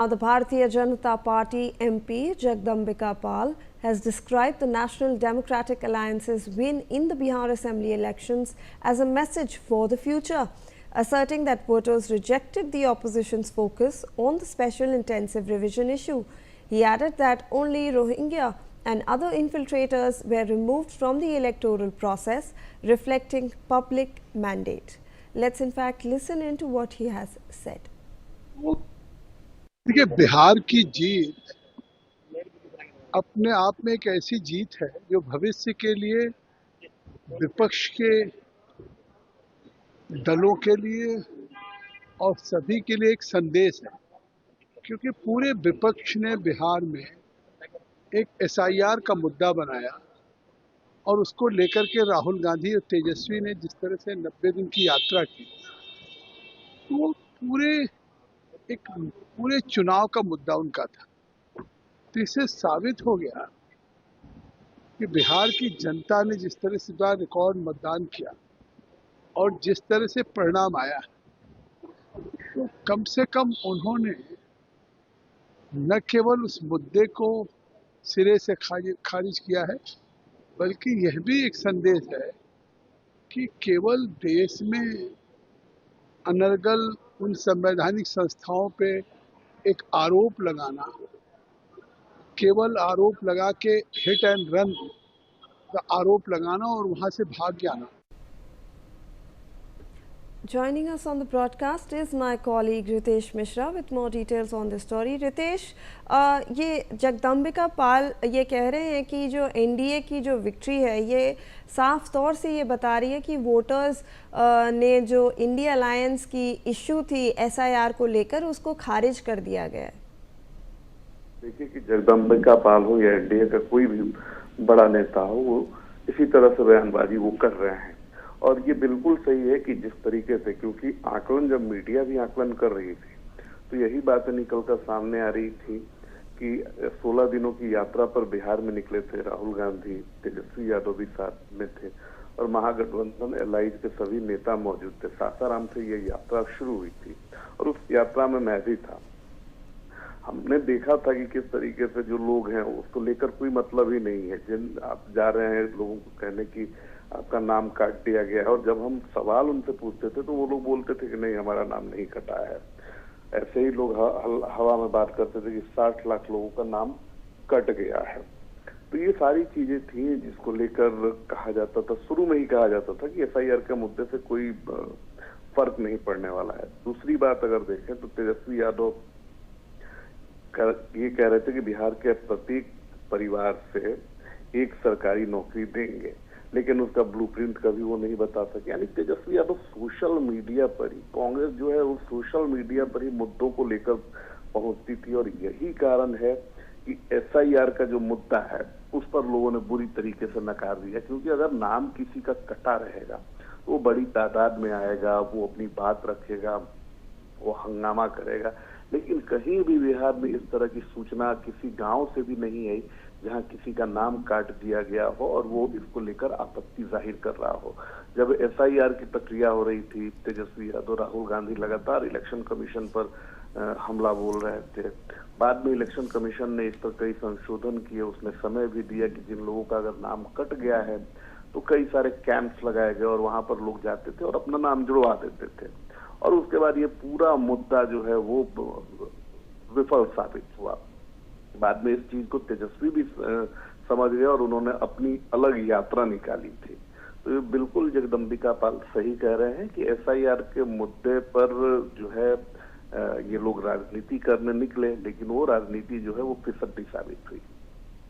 Now, the Bharatiya Janata Party MP Jagdambika Pal has described the National Democratic Alliance's win in the Bihar Assembly elections as a message for the future, asserting that voters rejected the opposition's focus on the special intensive revision issue. He added that only Rohingya and other infiltrators were removed from the electoral process, reflecting public mandate. Let's in fact listen into what he has said. देखिए, बिहार की जीत अपने आप में एक ऐसी जीत है जो भविष्य के लिए विपक्ष के दलों के लिए और सभी के लिए एक संदेश है, क्योंकि पूरे विपक्ष ने बिहार में एक एसआईआर का मुद्दा बनाया और उसको लेकर के राहुल गांधी और तेजस्वी ने जिस तरह से 90 दिन की यात्रा की, वो पूरे चुनाव का मुद्दा उनका था। तो इससे साबित हो गया कि बिहार की जनता ने जिस तरह से रिकॉर्ड मतदान किया और जिस तरह से परिणाम आया, तो कम से कम उन्होंने न केवल उस मुद्दे को सिरे से खारिज किया है, बल्कि यह भी एक संदेश है कि केवल देश में अनर्गल उन संवैधानिक संस्थाओं पे एक आरोप लगाना, केवल आरोप लगा के हिट एंड रन का आरोप लगाना और वहां से भाग जाना। Joining us on the broadcast is my colleague Ritesh Mishra with more details on this story. Ritesh, ये जगदम्बिका पाल ये कह रहे हैं कि जो एनडीए की जो विक्ट्री है ये साफ तौर से ये बता रही है कि वोटर्स ने जो इंडिया अलायंस की इश्यू थी एसआईआर को लेकर उसको खारिज कर दिया गया है। देखिए कि जगदम्बिका पाल हो या एनडीए का कोई भी बड़ा नेता हो, वो इसी तरह से बयानबाजी वो कर रहे हैं और ये बिल्कुल सही है कि जिस तरीके से, क्योंकि आकलन जब मीडिया भी आकलन कर रही थी तो यही बातें निकलकर सामने आ रही थी कि 16 दिनों की यात्रा पर बिहार में निकले थे राहुल गांधी, तेजस्वी यादव भी साथ में थे और महागठबंधन एलाइज के सभी नेता मौजूद थे। सासाराम से ये यात्रा शुरू हुई थी और उस यात्रा में मैं भी था। हमने देखा था कि किस तरीके से जो लोग हैं उसको लेकर कोई मतलब ही नहीं है। जिन आप जा रहे हैं लोगों को कहने की आपका नाम काट दिया गया है, और जब हम सवाल उनसे पूछते थे तो वो लोग बोलते थे कि नहीं हमारा नाम नहीं कटा है। ऐसे ही लोग हवा में बात करते थे कि 60 लाख लोगों का नाम कट गया है। तो ये सारी चीजें थी जिसको लेकर कहा जाता था, शुरू में ही कहा जाता था कि एसआईआर के मुद्दे से कोई फर्क नहीं पड़ने वाला है। दूसरी बात अगर देखें तो तेजस्वी यादव ये कह रहे थे कि बिहार के प्रत्येक परिवार से एक सरकारी नौकरी देंगे, लेकिन उसका ब्लूप्रिंट कभी वो नहीं बता सके। यानी तेजस्वी यादव सोशल मीडिया पर ही, कांग्रेस जो है वो सोशल मीडिया पर ही मुद्दों को लेकर पहुंचती थी और यही कारण है कि एसआईआर का जो मुद्दा है उस पर लोगों ने बुरी तरीके से नकार दिया, क्योंकि अगर नाम किसी का कटा रहेगा तो वो बड़ी तादाद में आएगा, वो अपनी बात रखेगा, वो हंगामा करेगा। लेकिन कहीं भी बिहार में इस तरह की सूचना किसी गांव से भी नहीं आई जहां किसी का नाम काट दिया गया हो और वो इसको लेकर आपत्ति जाहिर कर रहा हो। जब एसआईआर की प्रक्रिया हो रही थी, तेजस्वी यादव, राहुल गांधी लगातार इलेक्शन कमीशन पर हमला बोल रहे थे। बाद में इलेक्शन कमीशन ने इस पर कई संशोधन किए, उसने समय भी दिया कि जिन लोगों का अगर नाम कट गया है तो कई सारे कैंप्स लगाए गए और वहां पर लोग जाते थे और अपना नाम जुड़वा देते थे और उसके बाद ये पूरा मुद्दा जो है वो विफल साबित हुआ। बाद में इस चीज को तेजस्वी भी समझ गए और उन्होंने अपनी अलग यात्रा निकाली थी। तो ये बिल्कुल जगदम्बिका पाल सही कह रहे हैं कि एसआईआर के मुद्दे पर जो है ये लोग राजनीति करने निकले, लेकिन वो राजनीति जो है वो फिसड्डी साबित हुई।